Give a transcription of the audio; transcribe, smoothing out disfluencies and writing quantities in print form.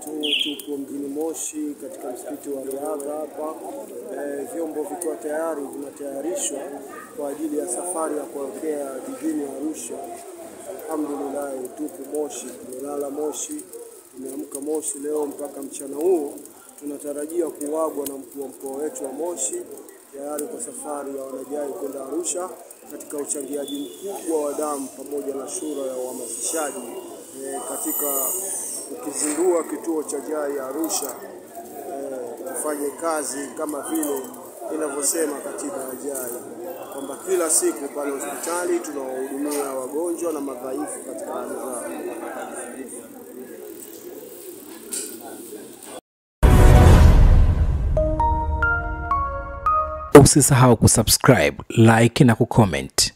tupo mjini Moshi katika msikiti wa Riadha hapa. Vyombo vikiwa tayari vinatayarishwa kwa ajili ya safari ya kuelekea jijini Arusha. Alhamdulillah, tupo Moshi, tumelala Moshi, tumeamka Moshi leo mpaka mchana huu. Tunatarajia kuagwa na mkuu wa mkoa wetu wa Moshi tayari kwa safari ya wanajai kwenda Arusha katika uchangiaji mkubwa wa damu pamoja na shura ya uhamasishaji katika ukizindua kituo cha JAI Arusha kufanya kazi kama vile inavyosema katiba ya JAI kwamba kila siku pale hospitali tunawahudumia wagonjwa na madhaifu katika hali zao. Usisahau kusubscribe, like na kucomment.